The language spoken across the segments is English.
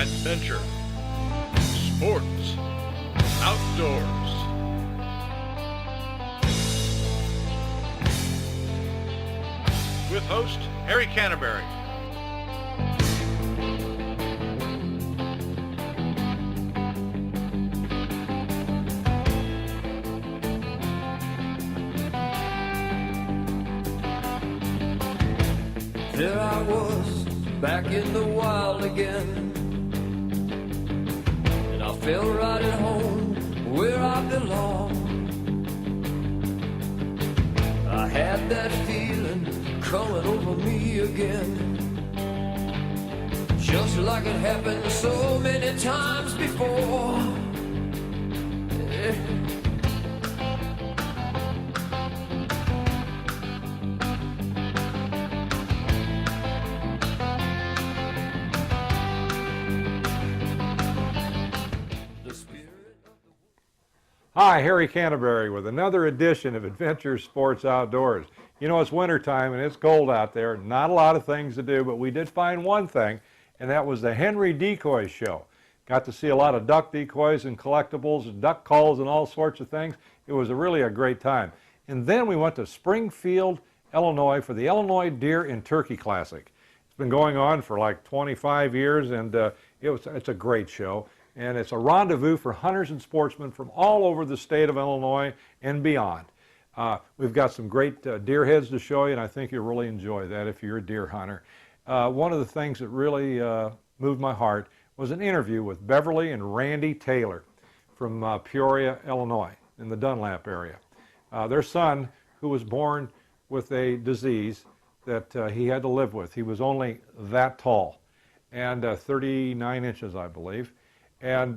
adventure, sports, outdoors. With host Harry Canterbury. There I was, back in the wild again, and I felt right at home where I belong. I had that feeling coming over me again, just like it happened so many times before. Yeah. Hi, Harry Canterbury with another edition of Adventure Sports Outdoors. You know, it's wintertime and it's cold out there. Not a lot of things to do, but we did find one thing, and that was the Henry Decoy Show. Got to see a lot of duck decoys and collectibles and duck calls and all sorts of things. It was really a great time. And then we went to Springfield, Illinois for the Illinois Deer and Turkey Classic. It's been going on for like 25 years, and it's a great show. And it's a rendezvous for hunters and sportsmen from all over the state of Illinois and beyond. We've got some great deer heads to show you, and I think you'll really enjoy that if you're a deer hunter. One of the things that really moved my heart was an interview with Beverly and Randy Taylor from Peoria, Illinois, in the Dunlap area. Their son, who was born with a disease that he had to live with. He was only that tall, and 39 inches, I believe. And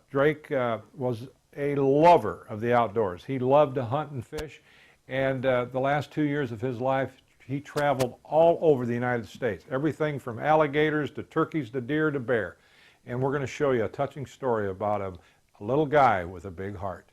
Drake was a lover of the outdoors. He loved to hunt and fish, and the last 2 years of his life, he traveled all over the United States, everything from alligators to turkeys to deer to bear. And we're going to show you a touching story about a little guy with a big heart.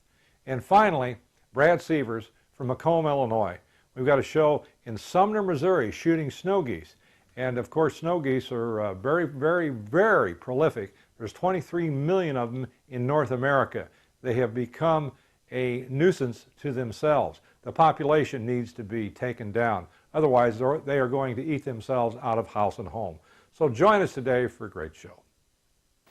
And finally, Brad Severs from Macomb, Illinois. We've got a show in Sumner, Missouri, shooting snow geese. And of course, snow geese are very, very, very prolific. There's 23 million of them in North America. They have become a nuisance to themselves. The population needs to be taken down. Otherwise, they are going to eat themselves out of house and home. So join us today for a great show.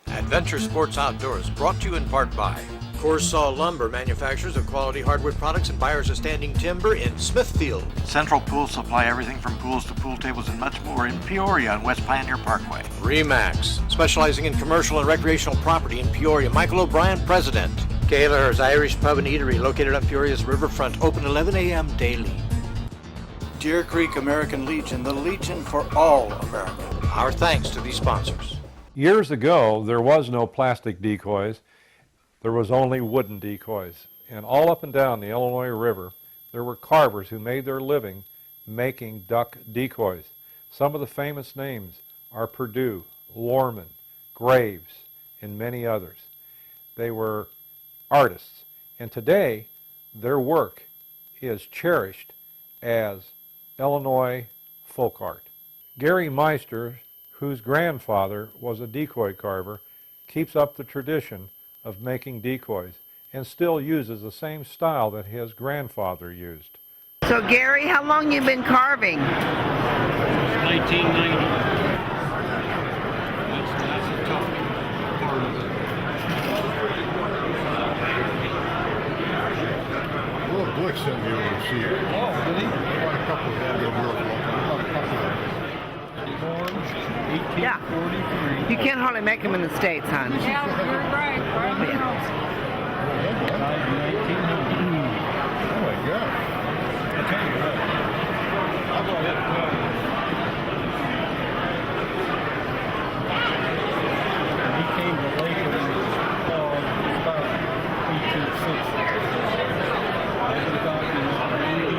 Adventure Sports Outdoors, brought to you in part by Corsaw Lumber, manufacturers of quality hardwood products and buyers of standing timber in Smithfield. Central Pool Supply, everything from pools to pool tables and much more in Peoria on West Pioneer Parkway. Remax, specializing in commercial and recreational property in Peoria. Michael O'Brien, president. Gaylor's Irish Pub and Eatery, located on Peoria's riverfront, open 11 a.m. daily. Deer Creek American Legion, the Legion for all America. Our thanks to these sponsors. Years ago, there was no plastic decoys. There was only wooden decoys. And all up and down the Illinois River, there were carvers who made their living making duck decoys. Some of the famous names are Purdue, Lorman, Graves, and many others. They were artists. And today, their work is cherished as Illinois folk art. Gary Meister, whose grandfather was a decoy carver, keeps up the tradition of making decoys and still uses the same style that his grandfather used. So Gary, how long you been carving? 1990. That's a tough part of it. Well, Bush sent me over to see it. Oh, did he? I got a couple of them. Yeah. 1843. You can't hardly make them in the States, hon. Yeah, you're right. Died in 1900. Oh my God. I tell you what. How about it? He came to Lake in about 1860. I was talking about 1870.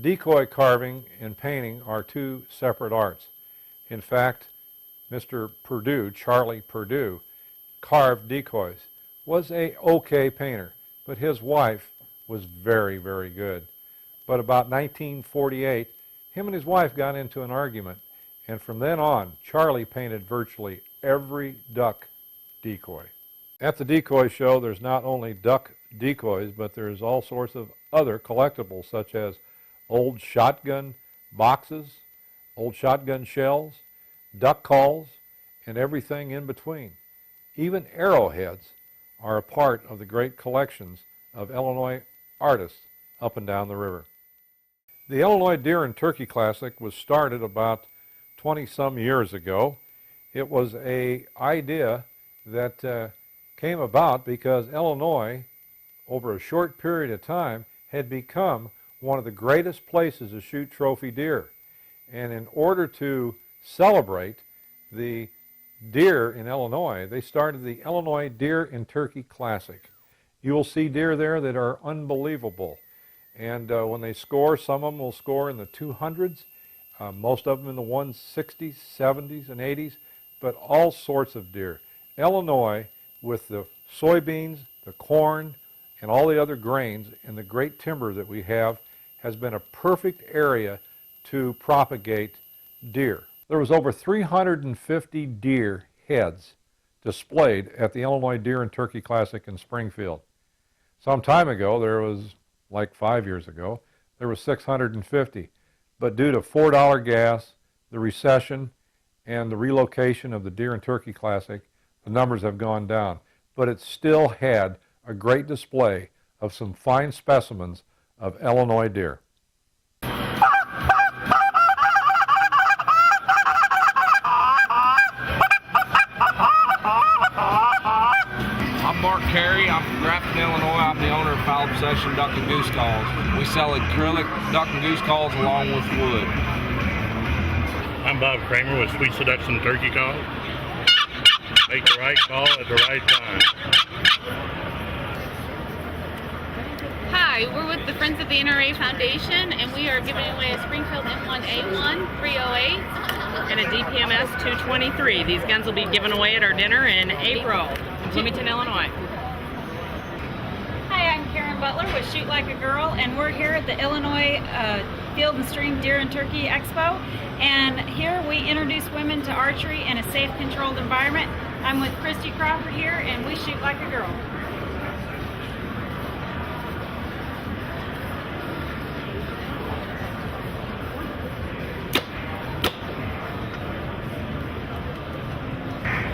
decoy carving and painting are two separate arts. In fact, Mr. Purdue, Charlie Purdue, carved decoys, was a okay painter, but his wife was very, very good. But about 1948, him and his wife got into an argument, and from then on, Charlie painted virtually every duck decoy. At the Decoy Show, there's not only duck decoys, but there's all sorts of other collectibles, such as old shotgun boxes, old shotgun shells, duck calls, and everything in between. Even arrowheads are a part of the great collections of Illinois artists up and down the river. The Illinois Deer and Turkey Classic was started about 20-some years ago. It was an idea that came about because Illinois, over a short period of time, had become one of the greatest places to shoot trophy deer. And in order to celebrate the deer in Illinois, they started the Illinois Deer and Turkey Classic. You will see deer there that are unbelievable. And when they score, some of them will score in the 200s, most of them in the 160s, 70s, and 80s, but all sorts of deer. Illinois, with the soybeans, the corn, and all the other grains, and the great timber that we have, has been a perfect area to propagate deer. There was over 350 deer heads displayed at the Illinois Deer and Turkey Classic in Springfield. Some time ago, there was, like 5 years ago, there was 650. But due to $4 gas, the recession, and the relocation of the Deer and Turkey Classic, the numbers have gone down. But it still had a great display of some fine specimens of Illinois deer. Harry, I'm from Grafton, Illinois. I'm the owner of Fowl Obsession Duck and Goose Calls. We sell acrylic duck and goose calls along with wood. I'm Bob Kramer with Sweet Seduction Turkey Call. Make the right call at the right time. Hi, we're with the Friends of the NRA Foundation, and we are giving away a Springfield M1A1 308 And a DPMS 223. These guns will be given away at our dinner in April in Bloomington, Illinois. Hi, I'm Karen Butler with Shoot Like a Girl, and we're here at the Illinois Field and Stream Deer and Turkey Expo. And here we introduce women to archery in a safe, controlled environment. I'm with Christy Crawford here, and we shoot like a girl.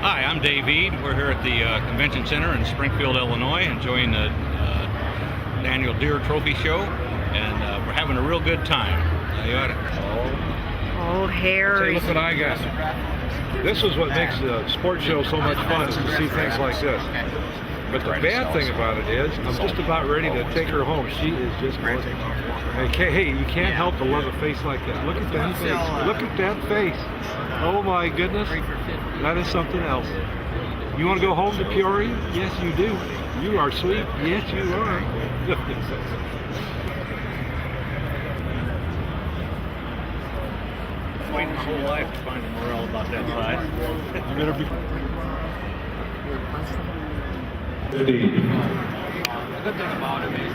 Hi, I'm Dave Eade. We're here at the Convention Center in Springfield, Illinois, enjoying the annual Deer Trophy Show, and we're having a real good time. You ought to... Oh, Harry. Say, look what I got. This is what makes the sports show so much fun, is to see things like this. But the bad thing about it is, I'm just about ready to take her home. She is just gorgeous. Hey, you can't help to love a face like that. Look at that face. Look at that face. Oh my goodness. That is something else. You want to go home to Peoria? Yes, you do. You are sweet. Yes, you are. Waiting my whole life to find a morale about that size. You better be. The good thing about it is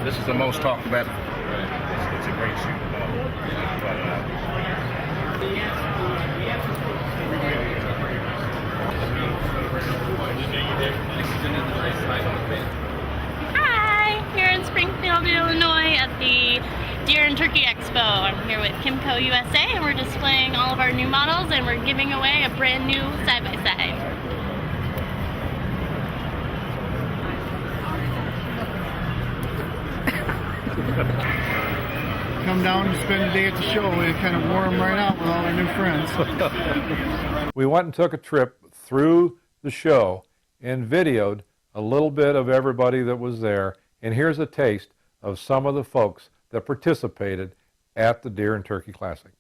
this is the most talked about. It's a great shoot. Hi, here in Springfield, Illinois at the Deer and Turkey Expo. I'm here with Kimco USA, and we're displaying all of our new models, and we're giving away a brand new side-by-side. Come down and spend the day at the show. We kind of wore them right out with all our new friends. We went and took a trip through the show and videoed a little bit of everybody that was there. And here's a taste of some of the folks that participated at the Deer and Turkey Classic.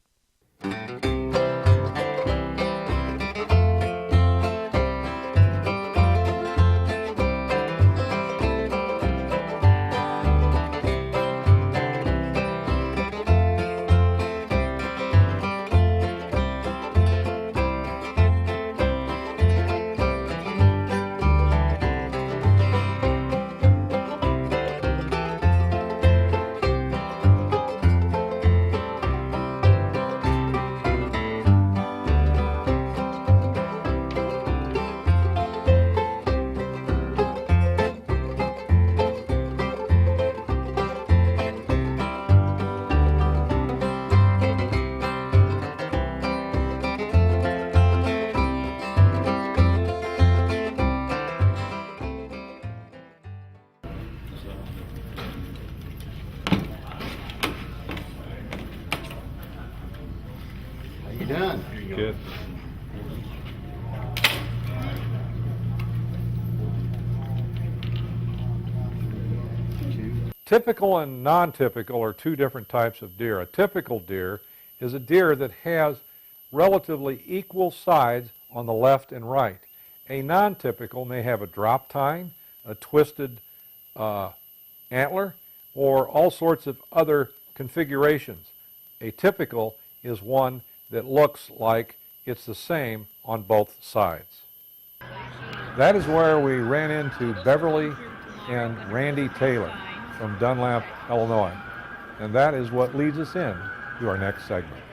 Typical and non-typical are two different types of deer. A typical deer is a deer that has relatively equal sides on the left and right. A non-typical may have a drop tine, a twisted antler, or all sorts of other configurations. A typical is one that looks like it's the same on both sides. That is where we ran into Beverly and Randy Taylor from Dunlap, Illinois. And that is what leads us in to our next segment.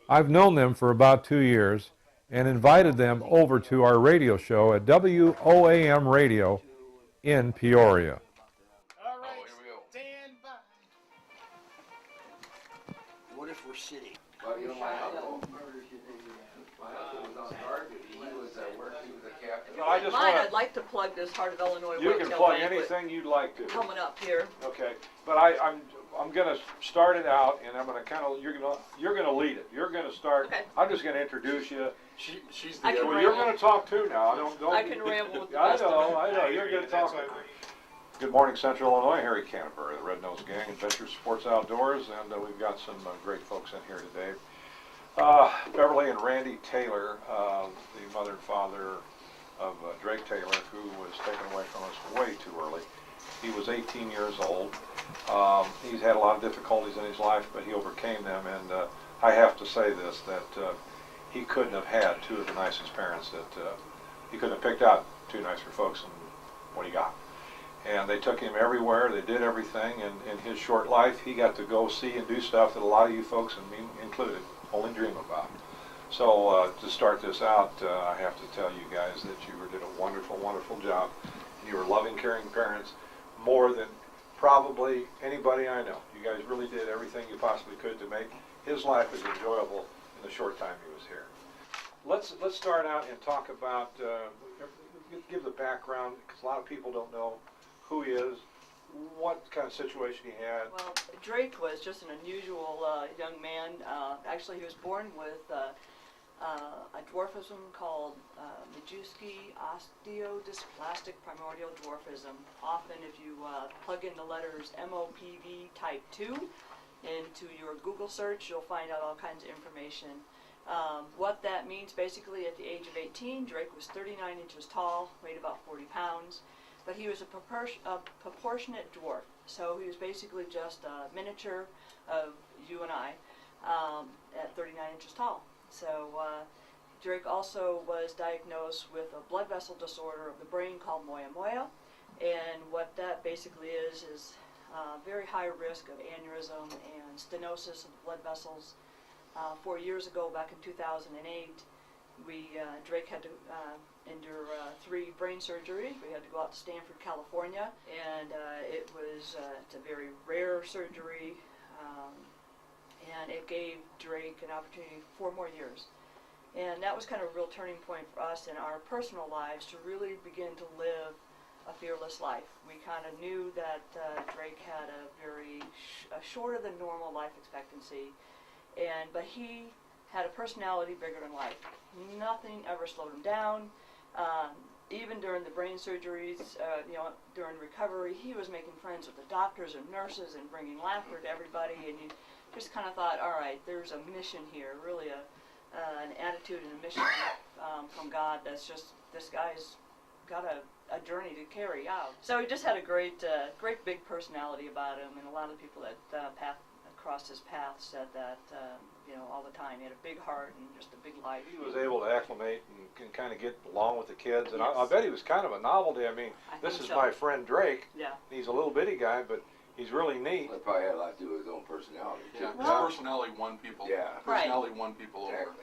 I've known them for about 2 years and invited them over to our radio show at WOAM Radio in Peoria. All right, stand by. What if we're sitting? Well, you know, my uncle was on guard duty. He was a captain. I'd like to plug this Heart of Illinois. You can plug anything you'd like to. Coming up here. Okay, but I'm going to start it out, and I'm going to kind of you're going to lead it. You're going to start. Okay. I'm just going to introduce you. She's the. Well, you're going to talk too now. I can ramble with the I know. You're going to talk. Good morning, Central Illinois. Harry Canterbury, the Red Nose Gang, Adventure Sports Outdoors, and we've got some great folks in here today. Beverly and Randy Taylor, the mother and father of Drake Taylor, who was taken away from us way too early. He was 18 years old. He's had a lot of difficulties in his life, but he overcame them, and I have to say this, that he couldn't have had two of the nicest parents that he couldn't have picked out two nicer folks than what he got. And they took him everywhere, they did everything, and in his short life, he got to go see and do stuff that a lot of you folks, and me included, only dream about. So to start this out, I have to tell you guys that you did a wonderful, wonderful job. You were loving, caring parents more than probably anybody I know. You guys really did everything you possibly could to make his life as enjoyable in the short time he was here. Let's start out and talk about, give the background, because a lot of people don't know who he is, what kind of situation he had. Well, Drake was just an unusual young man. Actually, he was born with a dwarfism called Majewski osteodysplastic primordial dwarfism. Often, if you plug in the letters MOPV type 2 into your Google search, you'll find out all kinds of information. What that means, basically, at the age of 18, Drake was 39 inches tall, weighed about 40 pounds. But he was a proportionate dwarf, so he was basically just a miniature of you and I at 39 inches tall. So Drake also was diagnosed with a blood vessel disorder of the brain called moya moya, and what that basically is very high risk of aneurysm and stenosis of the blood vessels. 4 years ago, back in 2008, Drake had to endure 3 brain surgeries. We had to go out to Stanford, California, and it's a very rare surgery, and it gave Drake an opportunity for 4 more years. And that was kind of a real turning point for us in our personal lives to really begin to live a fearless life. We kind of knew that Drake had a very shorter than normal life expectancy, but he had a personality bigger than life. Nothing ever slowed him down. Even during the brain surgeries, during recovery, he was making friends with the doctors and nurses and bringing laughter to everybody. And you just kind of thought, all right, there's a mission here, really an attitude and a mission from God. That's just, this guy's got a journey to carry out. So he just had a great big personality about him, and a lot of people that crossed his path said that all the time. He had a big heart and just a big life. He was able to acclimate and kind of get along with the kids, and yes. I bet he was kind of a novelty. I mean, this is my friend Drake. Yeah. He's a little bitty guy, but he's really neat. It probably had a lot to do with his own personality. Yeah, too. well, personality won people. Yeah. Personality won people over.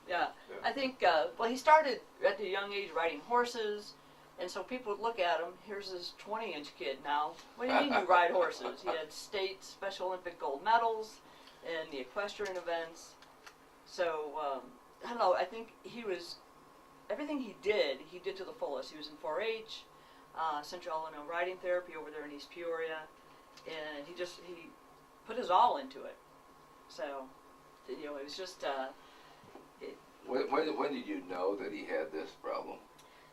Yeah. I think, he started at a young age riding horses, and so people would look at him, here's this 20-inch kid now. What do you mean you ride horses? He had state Special Olympic gold medals in the equestrian events. So, I don't know, I think everything he did to the fullest. He was in 4-H, Central Illinois Riding Therapy over there in East Peoria, and he put his all into it. So, it was just... When did you know that he had this problem?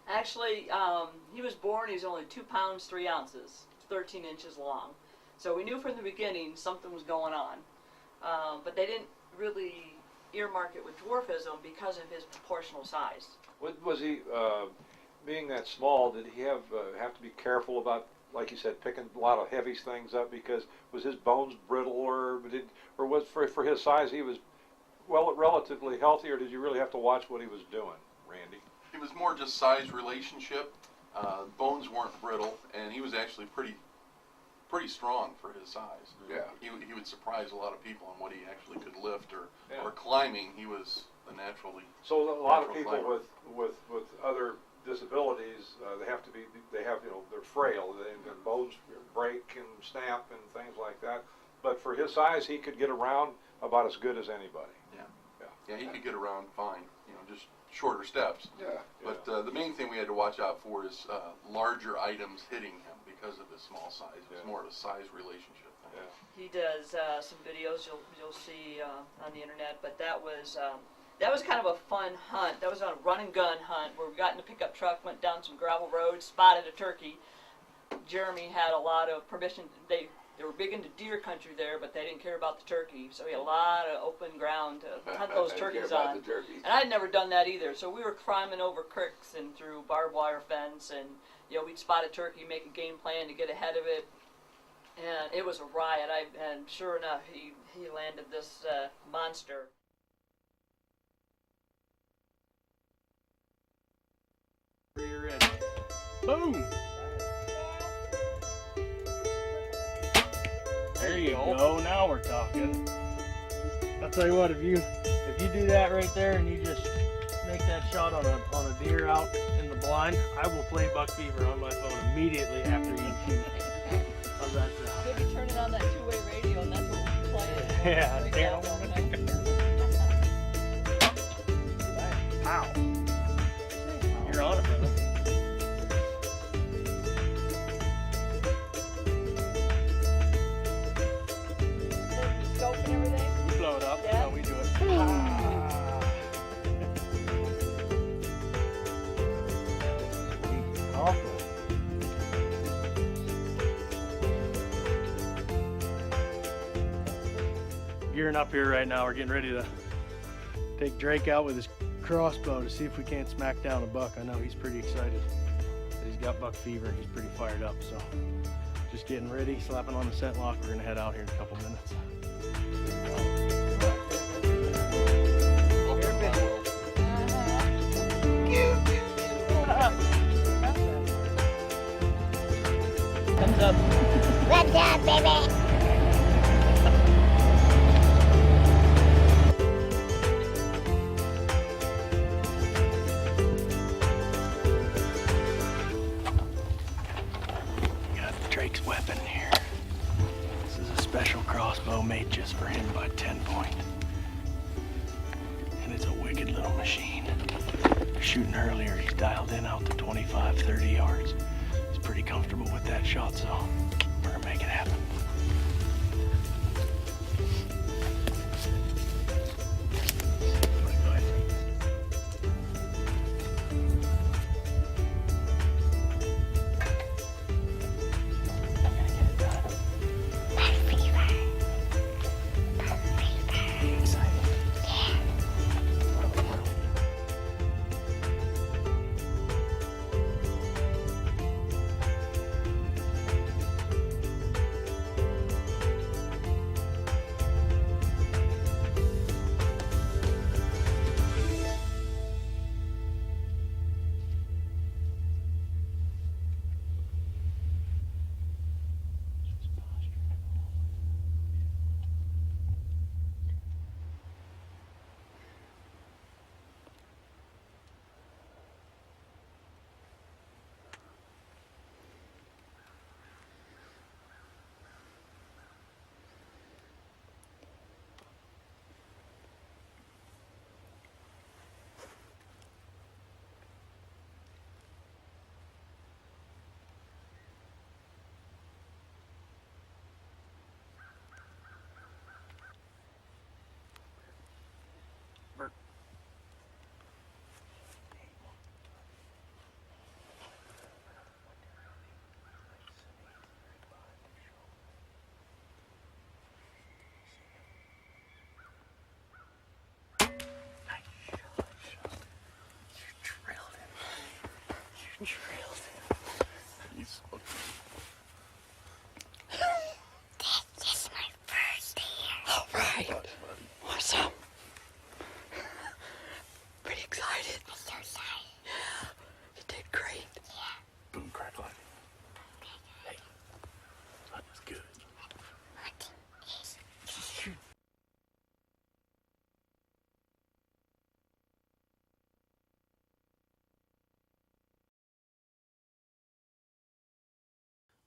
Actually, he was born, he's only 2 pounds, 3 ounces, 13 inches long. So we knew from the beginning something was going on. But they didn't really earmark it with dwarfism because of his proportional size. Was he, being that small, did he have to be careful about, like you said, picking a lot of heavy things up? Because was his bones brittle, or was for his size he was relatively healthy, or did you really have to watch what he was doing, Randy? It was more just size relationship. Bones weren't brittle, and he was actually pretty strong for his size. Yeah. He would surprise a lot of people on what he actually could lift, or climbing. He was a naturally. So a lot of natural people climber. with other disabilities, they're frail, their bones break and snap and things like that. But for his size, he could get around about as good as anybody. Yeah, he could get around fine. Just shorter steps. Yeah. But the main thing we had to watch out for is larger items hitting him because of his small size. It was more of a size relationship thing. He does some videos you'll see on the internet, but that was kind of a fun hunt. That was on a run and gun hunt where we got in a pickup truck, went down some gravel roads, spotted a turkey. Jeremy had a lot of permission. They were big into deer country there, but they didn't care about the turkey, so we had a lot of open ground to hunt those turkeys on. And I'd never done that either, so we were climbing over creeks and through barbed wire fence, and we'd spot a turkey, make a game plan to get ahead of it, and it was a riot. And sure enough, he landed this monster. You're ready. Boom! There you go. Now we're talking. I'll tell you what, if you do that right there and you just make that shot on a deer out in the blind, I will play Buck Fever on my phone immediately after you shoot. How's that sound? Maybe turn it on that two-way radio, and that's what we play it. Yeah, damn. Wow. You're on it, brother. Scope and everything? You blow it up. Yeah. That's how we do it. Awesome. Gearing up here right now. We're getting ready to take Drake out with his crossbow to see if we can't smack down a buck. I know he's pretty excited. He's got buck fever and he's pretty fired up. So just getting ready, slapping on the scent lock. We're gonna head out here in a couple minutes. Thumbs up. What's up, baby? Got Drake's weapon here. This is a special crossbow made just for him by 10 Point. And it's a wicked little machine. Shooting earlier, he's dialed in out to 25, 30 yards. He's pretty comfortable with that shot, so we're gonna make it happen.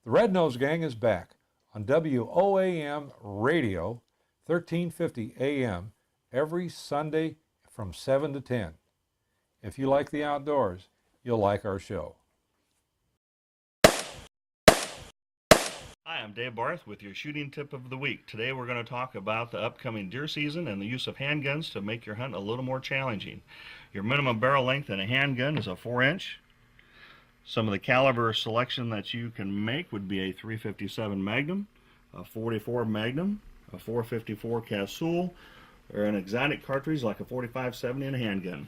The Red Nose Gang is back on WOAM Radio, 1350 AM, every Sunday from 7 to 10. If you like the outdoors, you'll like our show. Hi, I'm Dave Barth with your shooting tip of the week. Today we're going to talk about the upcoming deer season and the use of handguns to make your hunt a little more challenging. Your minimum barrel length in a handgun is a 4-inch. Some of the caliber selection that you can make would be a .357 Magnum, a .44 Magnum, a .454 Casull, or an exotic cartridge like a .45-70 in a handgun.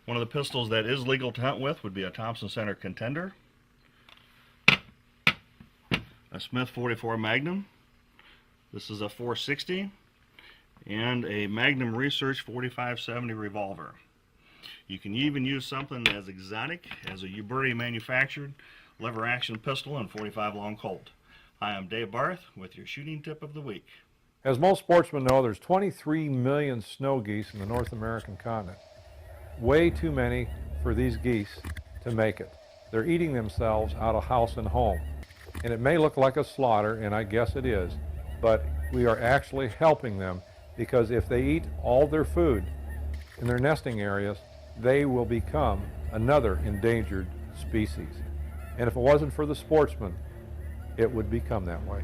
One of the pistols that is legal to hunt with would be a Thompson Center Contender, a Smith .44 Magnum. This is a .460, and a Magnum Research .45-70 revolver. You can even use something as exotic as a Uberti manufactured lever action pistol and .45 long Colt. Hi, I'm Dave Barth with your shooting tip of the week. As most sportsmen know, there's 23 million snow geese in the North American continent. Way too many for these geese to make it. They're eating themselves out of house and home. And it may look like a slaughter, and I guess it is, but we are actually helping them, because if they eat all their food in their nesting areas, they will become another endangered species. And if it wasn't for the sportsmen, it would become that way.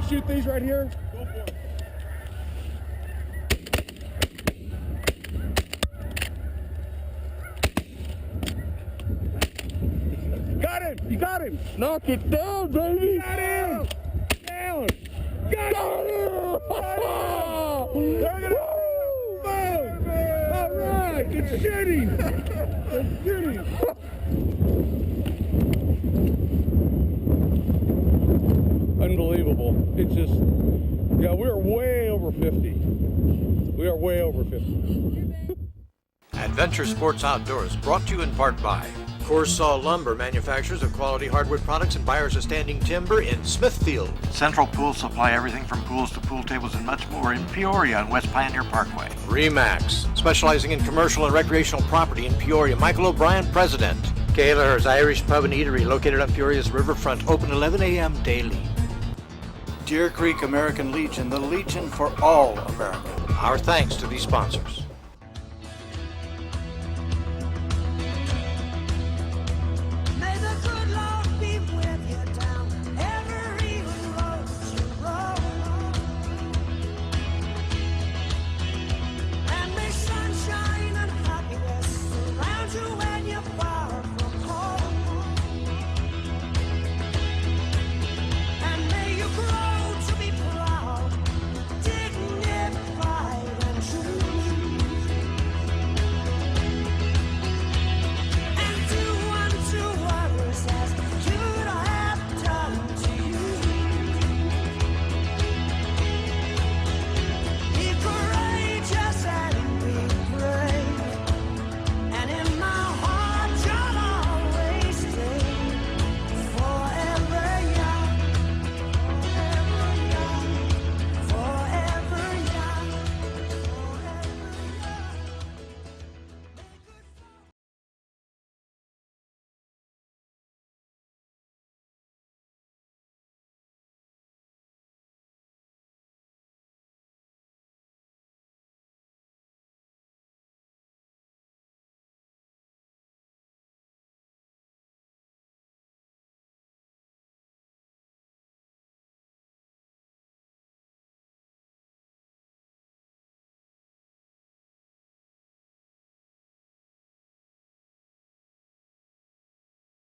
shoot these right here? Go for it. Got him! You got him! Knock it down, baby! Got him! Down! Got him! Look at it! All right! Good shooting! Good shooting! Unbelievable. It's just, yeah, we're way over 50. We are way over 50. Adventure Sports Outdoors, brought to you in part by Corsaw Lumber, manufacturers of quality hardwood products and buyers of standing timber in Smithfield. Central Pool Supply, everything from pools to pool tables and much more in Peoria on West Pioneer Parkway. Remax, specializing in commercial and recreational property in Peoria. Michael O'Brien, President. Gaylor's Irish Pub and Eatery, located on Peoria's riverfront, open 11 a.m. daily. Deer Creek American Legion, the Legion for all America. Our thanks to these sponsors.